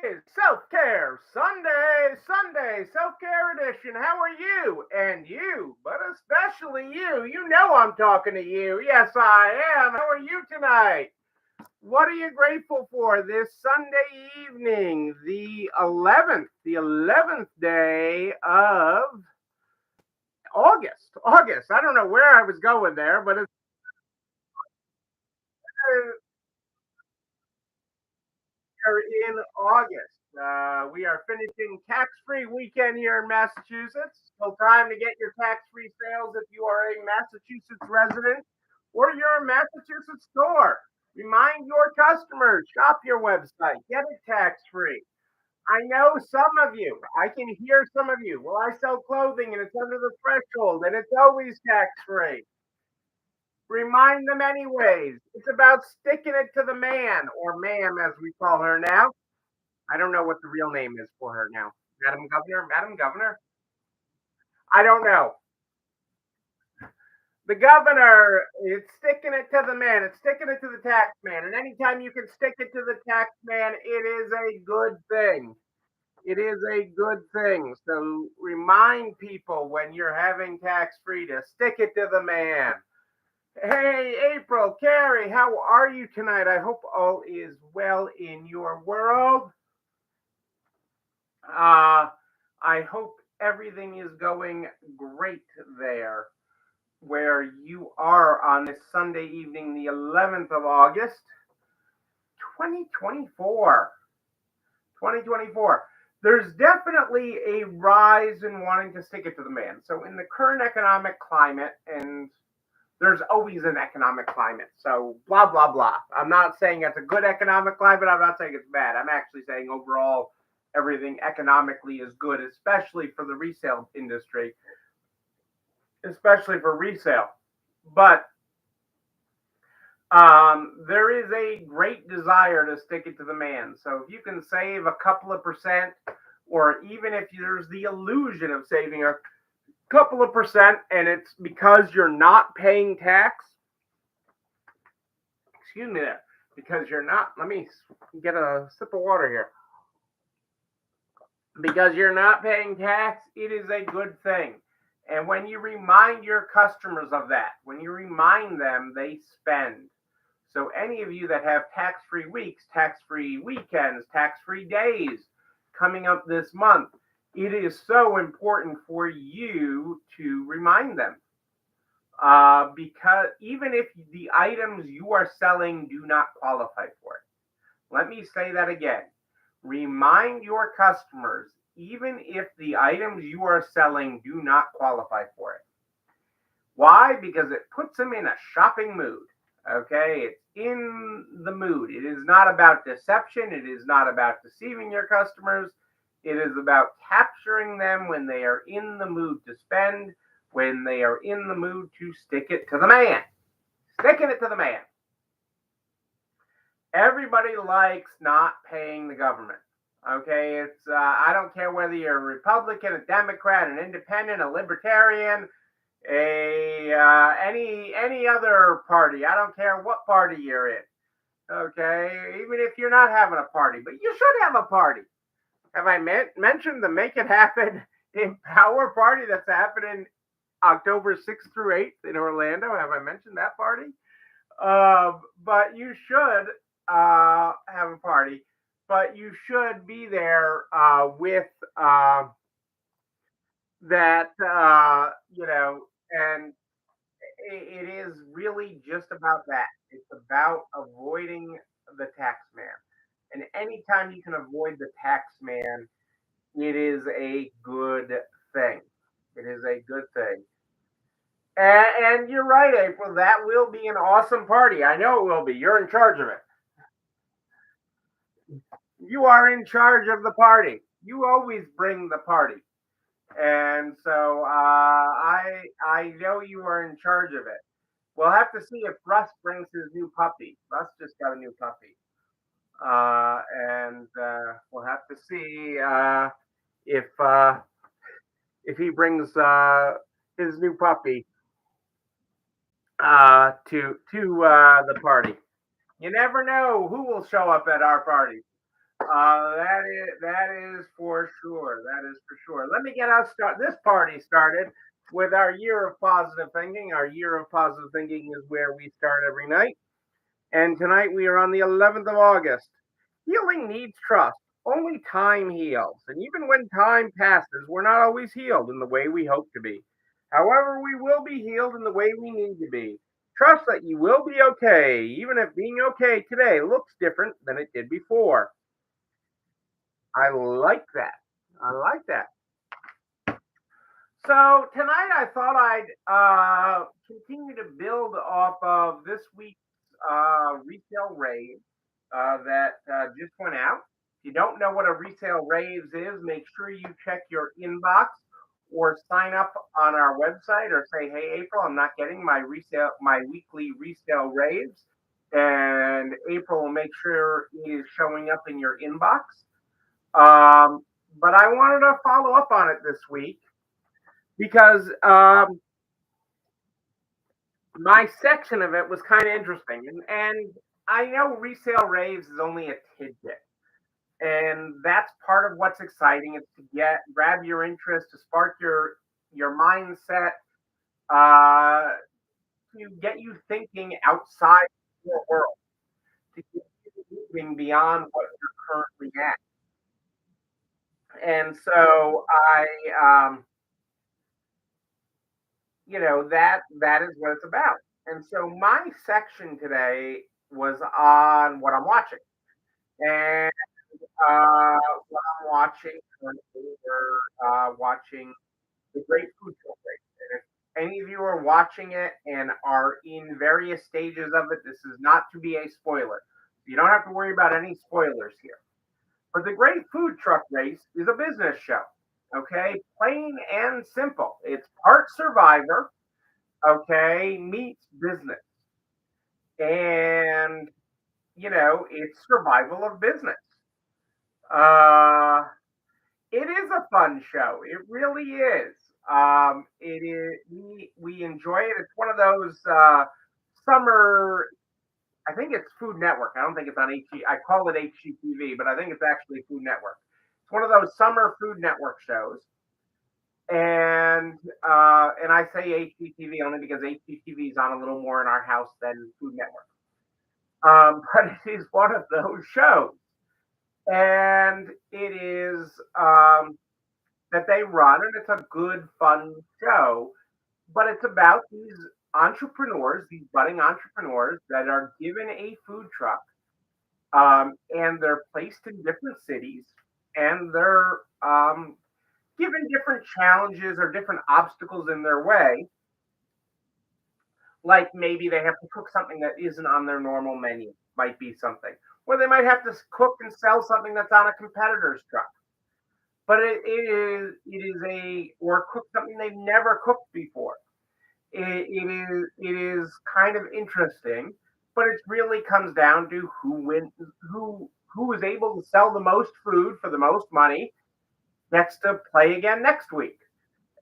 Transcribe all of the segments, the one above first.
is Self Care Sunday, Self Care Edition. How are you? And you, but especially you. You know I'm talking to you. Yes, I am. How are you tonight? What are you grateful for this Sunday evening, the 11th day of August? August. I don't know where I was going there, but it's are in August. We are finishing tax-free weekend here in Massachusetts. Still time to get your tax-free sales if you are a Massachusetts resident or you're a Massachusetts store. Remind your customers, shop your website, get it tax-free. I know some of you, I can hear some of you. Well, I sell clothing and it's under the threshold and it's always tax-free. Remind them anyways. It's about sticking it to the man or ma'am, as we call her now. I don't know what the real name is for her now. Madam Governor? Madam Governor? I don't know. The governor is sticking it to the man. It's sticking it to the tax man. And anytime you can stick it to the tax man, it is a good thing. It is a good thing. So remind people when you're having tax free to stick it to the man. Hey, April, Carrie, how are you tonight? I hope all is well in your world. Uh, I hope everything is going great there where you are on this Sunday evening, the 11th of August, 2024. 2024. There's definitely a rise in wanting to stick it to the man. So, in the current economic climate, and there's always an economic climate. So, blah, blah, blah. I'm not saying it's a good economic climate. I'm not saying it's bad. I'm actually saying overall, everything economically is good, especially for the resale industry, especially for resale. But there is a great desire to stick it to the man. So if you can save a couple of percent, or even if there's the illusion of saving a couple of percent and it's because you're not paying tax, excuse me there, because you're not, let me get a sip of water here. Because you're not paying tax, it is a good thing. And when you remind your customers of that, when you remind them, they spend. So, any of you that have tax free weeks, tax free weekends, tax free days coming up this month, it is so important for you to remind them. Because even if the items you are selling do not qualify for it, let me say that again. Remind your customers, even if the items you are selling do not qualify for it. Why? Because it puts them in a shopping mood. Okay, it's in the mood. It is not about deception. It is not about deceiving your customers. It is about capturing them when they are in the mood to spend, when they are in the mood to stick it to the man. Sticking it to the man. Everybody likes not paying the government. Okay, it's I don't care whether you're a Republican, a Democrat, an Independent, a Libertarian, any other party. I don't care what party you're in. Okay, even if you're not having a party, but you should have a party. Have I mentioned the Make It Happen Empower Party that's happening October 6th through 8th in Orlando? Have I mentioned that party? But you should have a party, but you should be there with that, and it is really just about that. It's about avoiding the tax man. And anytime you can avoid the tax man, it is a good thing. It is a good thing. And you're right, April. That will be an awesome party. I know it will be. You're in charge of it. You are in charge of the party. You always bring the party. And so I know you are in charge of it. We'll have to see if Russ brings his new puppy. Russ just got a new puppy, and we'll have to see if he brings his new puppy to the party. You never know who will show up at our party. That is for sure. That is for sure. Let me get us this party started with our year of positive thinking. Our year of positive thinking is where we start every night. And tonight we are on the 11th of August. Healing needs trust. Only time heals. And even when time passes, we're not always healed in the way we hope to be. However, we will be healed in the way we need to be. Trust that you will be okay, even if being okay today looks different than it did before. I like that. I like that. So tonight I thought I'd continue to build off of this week's resale rave that just went out. If you don't know what a resale raves is, make sure you check your inbox or sign up on our website or say, "Hey, April, I'm not getting my weekly resale raves," and April will make sure it is showing up in your inbox. Um, but I wanted to follow up on it this week because my section of it was kind of interesting, and I know resale raves is only a tidbit, and that's part of what's exciting. It's to grab your interest, to spark your mindset, uh, to get you thinking outside your world, to get you moving beyond what you're currently at. And so that is what it's about. And so my section today was on what I'm watching. And what I'm watching currently, we're watching the Great Food Truck Race. And if any of you are watching it and are in various stages of it, this is not to be a spoiler. You don't have to worry about any spoilers here. But the Great Food Truck Race is a business show. Okay, plain and simple. It's part Survivor, okay, meets business. And, it's survival of business. Uh, it is a fun show. It really is. It is. We enjoy it. It's one of those summer. I think it's Food Network. I don't think it's on HG. I call it HGTV, but I think it's actually Food Network. It's one of those summer Food Network shows. And I say HGTV only because HGTV is on a little more in our house than Food Network. But it is one of those shows, and it is that they run, and it's a good, fun show. But it's about these entrepreneurs, these budding entrepreneurs that are given a food truck, and they're placed in different cities, and they're given different challenges or different obstacles in their way. Like maybe they have to cook something that isn't on their normal menu, might be something. Or they might have to cook and sell something that's on a competitor's truck. But it is a or cook something they've never cooked before. It is kind of interesting, but it really comes down to who is able to sell the most food for the most money next to play again next week.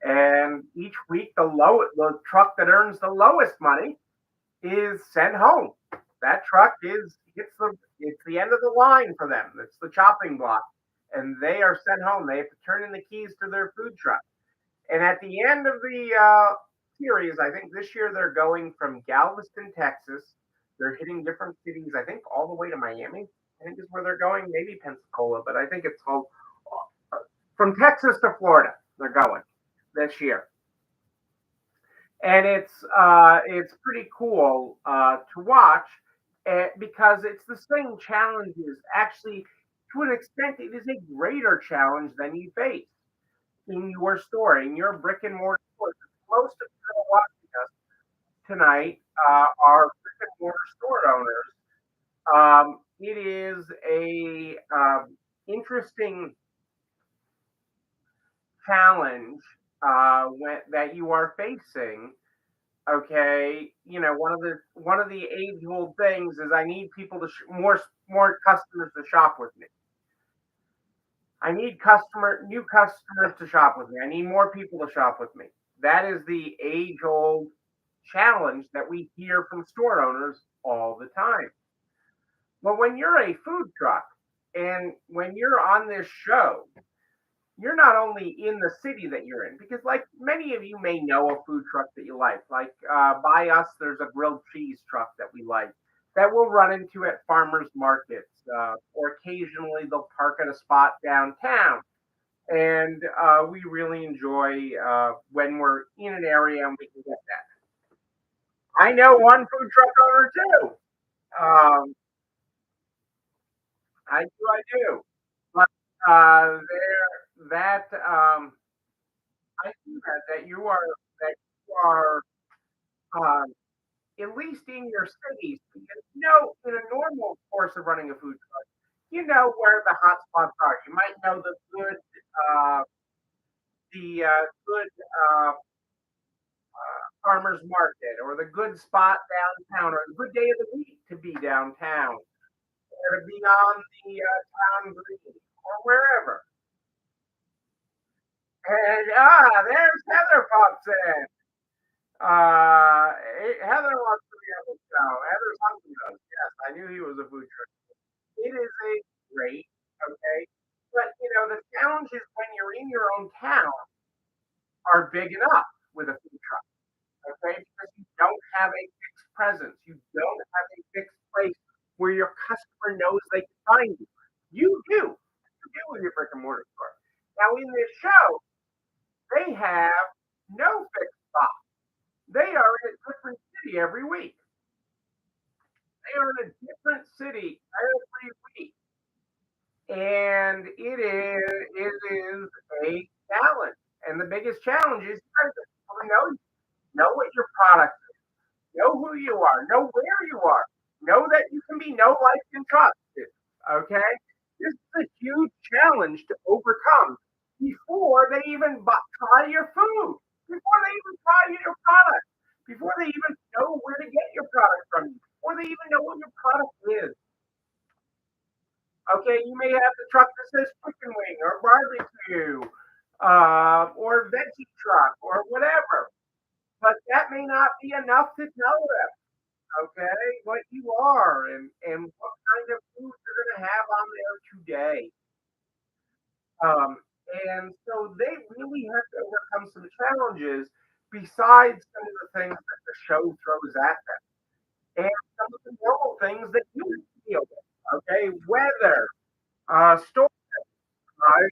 And each week the truck that earns the lowest money is sent home. That truck is it's the end of the line for them. It's the chopping block, and they are sent home. They have to turn in the keys to their food truck. And at the end of the series, I think this year they're going from Galveston, Texas. They're hitting different cities. I think all the way to Miami. I think is where they're going. Maybe Pensacola, but I think it's called from Texas to Florida. They're going this year, and it's pretty cool to watch because it's the same challenges. Actually, to an extent, it is a greater challenge than you face in your store, in your brick and mortar store. Most of you that are watching us tonight are brick and mortar store owners. It is a interesting challenge that you are facing. Okay, one of the age old things is I need people to more customers to shop with me. I need new customers to shop with me. I need more people to shop with me. That is the age old challenge that we hear from store owners all the time. Well, when you're a food truck And when you're on this show, you're not only in the city that you're in, because like many of you may know a food truck that you like by us, there's a grilled cheese truck that we like that we'll run into at farmers markets, or occasionally they'll park at a spot downtown. And we really enjoy when we're in an area and we can get that. I know one food truck owner too. Um, I do. But there, that I see that you are um, at least in your cities. Because, in a normal course of running a food truck, you know where the hot spots are. You might know uh, the good farmers market or the good spot downtown or the good day of the week to be downtown or to be on the town green or wherever. And there's Heather pops in. Heather wants to be on the show. Heather's hungry though. Yes, I knew he was a food truck. It is a great, okay. But the challenge is when you're in your own town are big enough with a food truck, okay? Because you don't have a fixed presence. You don't have a fixed place where your customer knows they can find you. You do. You do with your brick and mortar store. Now in this show, they have no fixed spot. They are in a different city every week. They are in a different city every week. And it is a challenge. And the biggest challenge is you guys know what your product is, know who you are, know where you are, know that you can be know, liked, and trusted. Okay? This is a huge challenge to overcome before they even try your food, before they even try your product, before they even know where to get your product from you, before they even know what your product is. Okay, you may have the truck that says chicken wing or barbecue, or veggie truck or whatever, but that may not be enough to tell them, okay, what you are and what kind of food you're going to have on there today. Um, and so they really have to overcome some challenges besides some of the things that the show throws at them and some of the normal things that you deal with. Okay, weather, storm.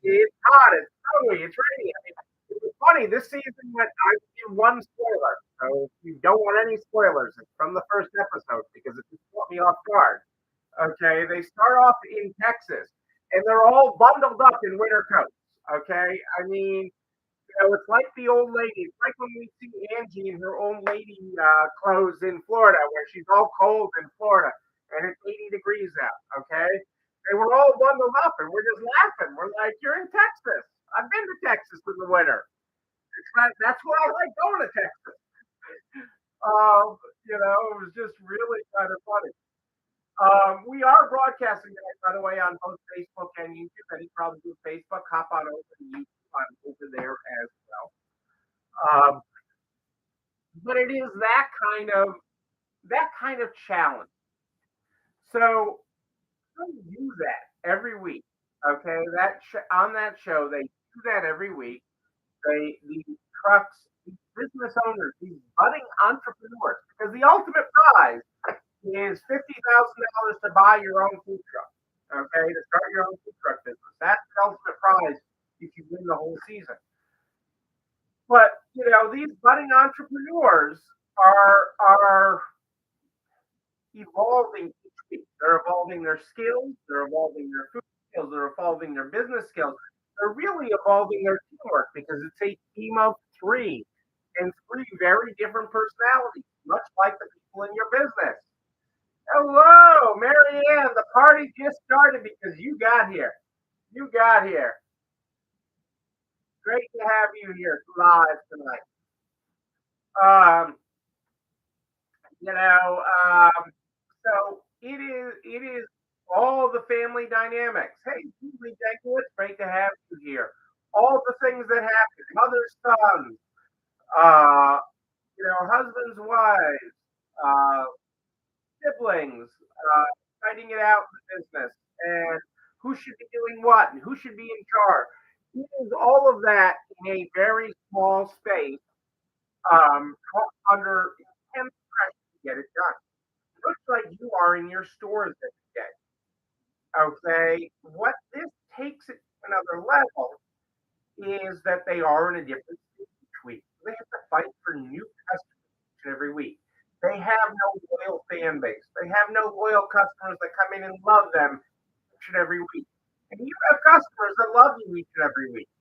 It's hot. It's snowy. It's rainy. I mean, it was funny. This season, I give one spoiler. So if you don't want any spoilers, it's from the first episode because it just caught me off guard. Okay, they start off in Texas, and they're all bundled up in winter coats. Okay, I mean, it's like the old lady. It's like when we see Angie in her old lady clothes in Florida, where she's all cold in Florida and it's 80 degrees out. Okay, they were all bundled up, and we're just laughing. We're like, "You're in Texas. I've been to Texas in the winter. That's why I like going to Texas." It was just really kind of funny. We are broadcasting tonight, by the way, on both Facebook and YouTube. Any problems with Facebook, hop on over to YouTube. I'm over there as well. But it is that kind of challenge. So they do that every week. Okay, on that show they do that every week. These trucks, these business owners, these budding entrepreneurs, because the ultimate prize is $50,000 to buy your own food truck. Okay, to start your own food truck business. That's the ultimate prize if you win the whole season. But these budding entrepreneurs are evolving each week. They're evolving their skills, they're evolving their food skills, they're evolving their business skills. They're really evolving their teamwork because it's a team of three and three very different personalities, much like the people in your business. Hello, Marianne. The party just started because you got here. You got here. Great to have you here live tonight. Um, you know, um, so it is all the family dynamics. Hey, Julie Denkowitz, great to have you here. All the things that happen, mothers, sons, uh, husbands, wives, siblings, fighting it out in the business, and who who should be in charge. It is all of that in a very small space, um, under intense pressure to get it done. Looks like you are in your stores every day. Okay, what this takes it to another level is that they are in a different stage each week. They have to fight for new customers each and every week. They have no loyal fan base. They have no loyal customers that come in and love them each and every week. And you have customers that love you each and every week.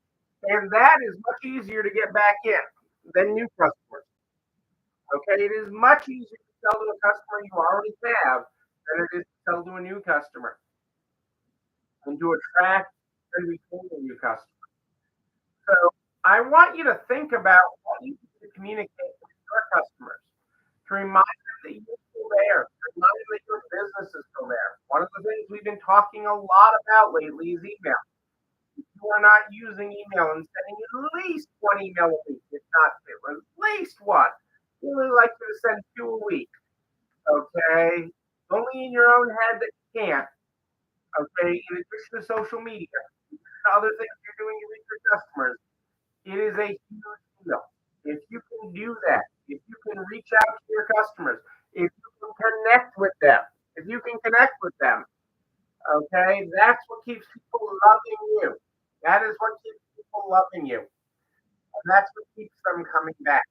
And that is much easier to get back in than new customers. Okay, it is much easier to sell to a customer you already have than it is to sell to a new customer and to attract and retain a new customer. So I want you to think about what you do to communicate with your customers, to remind them that you're still there, to remind them that your business is still there. One of the things we've been talking a lot about lately is email. If you are not using email and sending at least one email a week, if not two, at least one, we really like you to send two a week. Okay? Only in your own head that you can't. Okay? In addition to social media, other things you're doing to reach your customers, it is a huge deal. If you can do that, if you can reach out to your customers, if you can connect with them, if you can connect with them, okay, that's what keeps people loving you. That is what keeps people loving you. And that's what keeps them coming back.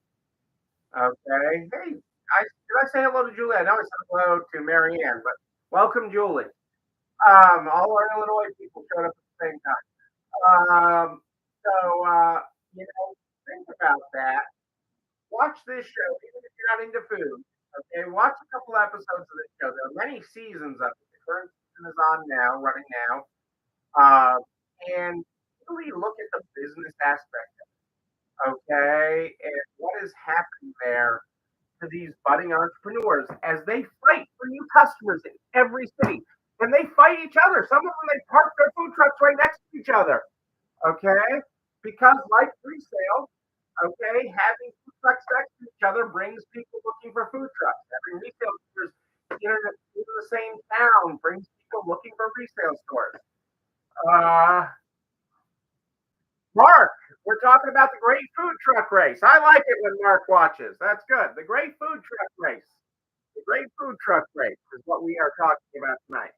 Okay. Hey, did I say hello to Julie? I know I said hello to Marianne, but welcome, Julie. All our Illinois people showed up at the same time. So, think about that. Watch this show, even if you're not into food. Okay, watch a couple episodes of this show. There are many seasons of it. The current season is on now, running now. Uh, and really look at the business aspect of it, okay, and what is happening there to these budding entrepreneurs as they fight for new customers in every city. And they fight each other. Some of them, they park their food trucks right next to each other. Okay? Because like resale, okay, having food trucks next to each other brings people looking for food trucks. Having resale stores in the same town brings people looking for resale stores. Uh, Mark, we're talking about the Great Food Truck Race. I like it when Mark watches. That's good. The Great Food Truck Race. The Great Food Truck Race is what we are talking about tonight.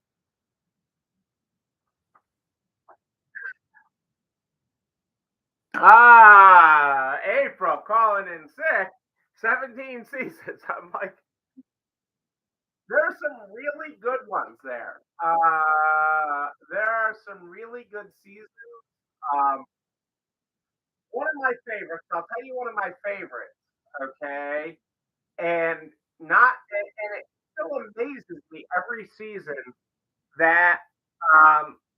April calling in sick. 17 seasons. I'm like, there's some really good ones there. There are some really good seasons. Um, One of my favorites, I'll tell you one of my favorites, okay? And it still amazes me every season that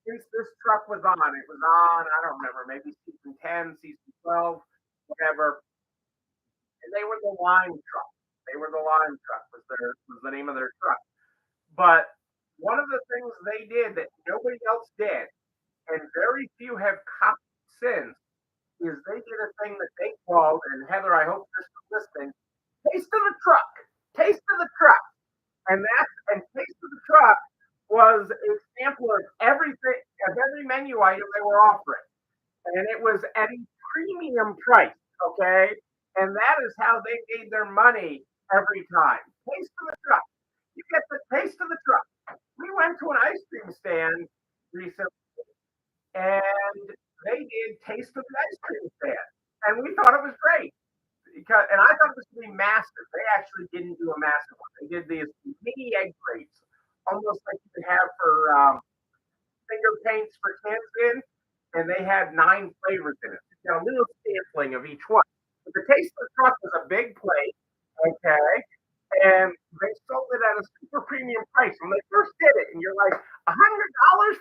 since this truck was on, it was on, I don't remember, maybe season 10, season 12, whatever. And they were the lime truck. They were the lime truck was the name of their truck. But one of the things they did that nobody else did, and very few have copied since, is they did a thing that they called, and Heather, I hope you're still listening, Taste of the Truck. Taste of the Truck. And Taste of the Truck was a sampler of everything, of every menu item they were offering. And it was at a premium price, okay? And that is how they made their money every time. Taste of the Truck. You get the taste of the truck. We went to an ice cream stand recently, and they did taste of the ice cream stand, and we thought it was great. And I thought it was going to be massive. They actually didn't do a massive one. They did these mini egg crates, almost like you could have for finger paints for kids in, and they had 9 flavors in it. You got a little sampling of each one. But the taste of the truck was a big plate, okay, and they sold it at a super premium price when they first did it. And you're like, $100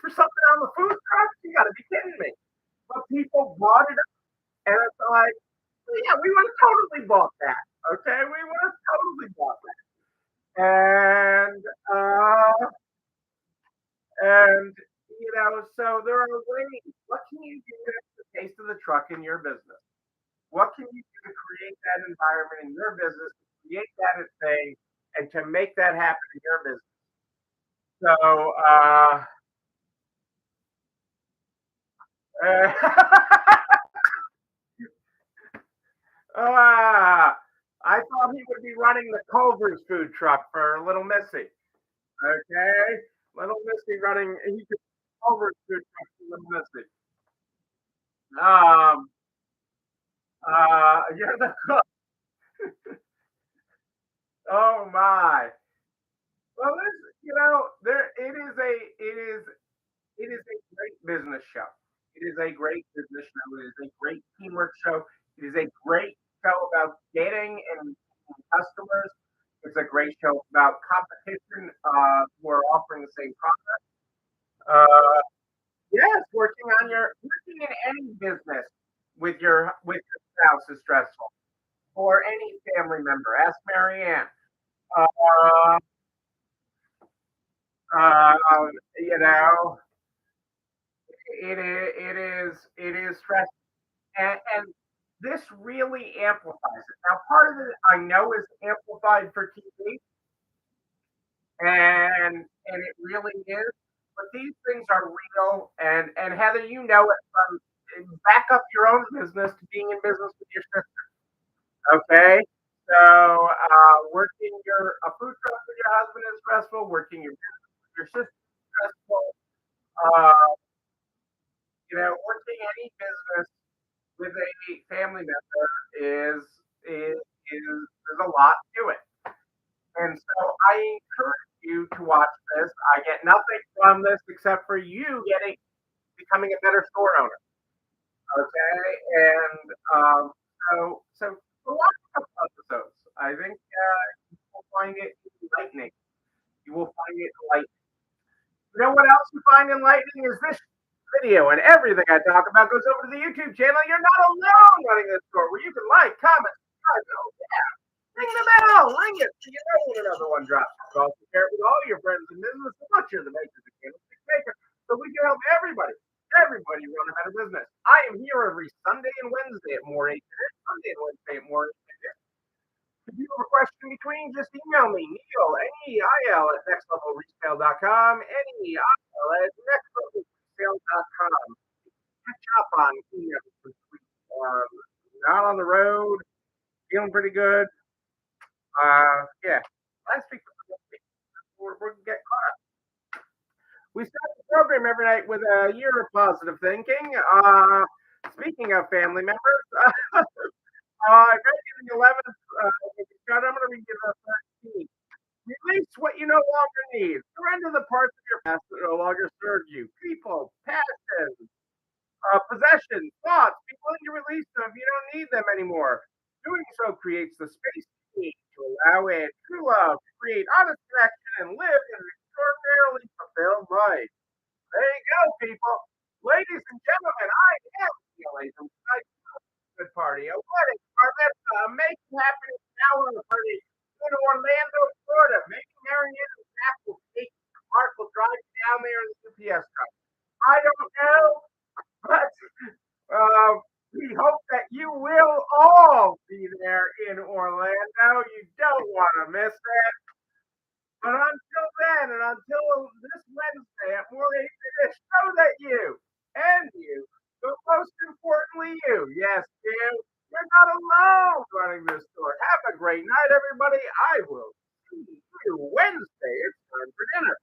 for something on the food truck? You got to be kidding me! But people bought it up, and it's like, yeah, we would have totally bought that. Okay, we would have totally bought that. And so there are ways. What can you do to have the taste of the truck in your business? What can you do to create that environment in your business, to create that thing, and to make that happen in your business? So Uh, I thought he would be running the Culver's food truck for Little Missy. Okay, Little Missy running. He could Culver's food truck for Little Missy. Um. You're the cook. Oh my. Well, this, there it is a great business show. It is a great business show. It is a great teamwork show. It is a great show about getting and customers. It's a great show about competition who are offering the same product. Uh, yes, working in any business with your spouse is stressful, or any family member. Ask Marianne. Uh, um, you know, it is stressful, and this really amplifies it. Now, part of it I know is amplified for TV, and it really is. But these things are real, and Heather, you know it from back up your own business to being in business with your sister. Okay, so working your a food truck with your husband is stressful. Working your business with your sister is stressful. Uh, working any business with a family member is a lot to it. And so I encourage you to watch this. I get nothing from this except for you becoming a better store owner. Okay, and so watch a couple episodes. I think you will find it enlightening. You will find it enlightening. You know what else you find enlightening is this video, and everything I talk about goes over to the YouTube channel. You're not alone running this store where you can like, comment, subscribe. Oh yeah, ring the bell, ring it so you know when another one drops. You also share it with all your friends and business. So much of the makers of Candlestick Maker, so we can help everybody run a better business. I am here every Sunday and Wednesday at more 8 minutes. Sunday and Wednesday at more 8 minutes. If you have a question in between, just email me, Neil, Neil at nextlevelresale.com, Neil at nextlevelresale.com. Catch up on emails this week. Not on the road, feeling pretty good. Yeah, last week we're getting caught up. We start the program every night with a year of positive thinking. Speaking of family members, I read you the 11th. I'm going to read you the 13th. Release what you no longer need. Surrender the parts of your past that no longer serve you. People, passions, possessions, thoughts. Be willing to release them if you don't need them anymore. Doing so creates the space you need to allow in true love, to create honest connection, and live an extraordinarily fulfilled life. There you go, people. Ladies and gentlemen, I am Neil Latham. Good party, a wedding, bar mitzvah, a making happening hour party in Orlando, Florida. Maybe Marianne and Zach will take Mark will drive you down there in the UPS truck. I don't know, but we hope that you will all be there in Orlando. You don't want to miss it. But until then, and until this Wednesday at more 8 minutes, show that you, but most importantly, yes, you're not alone running this store. Have a great night, everybody. I will see you Wednesday. It's time for dinner.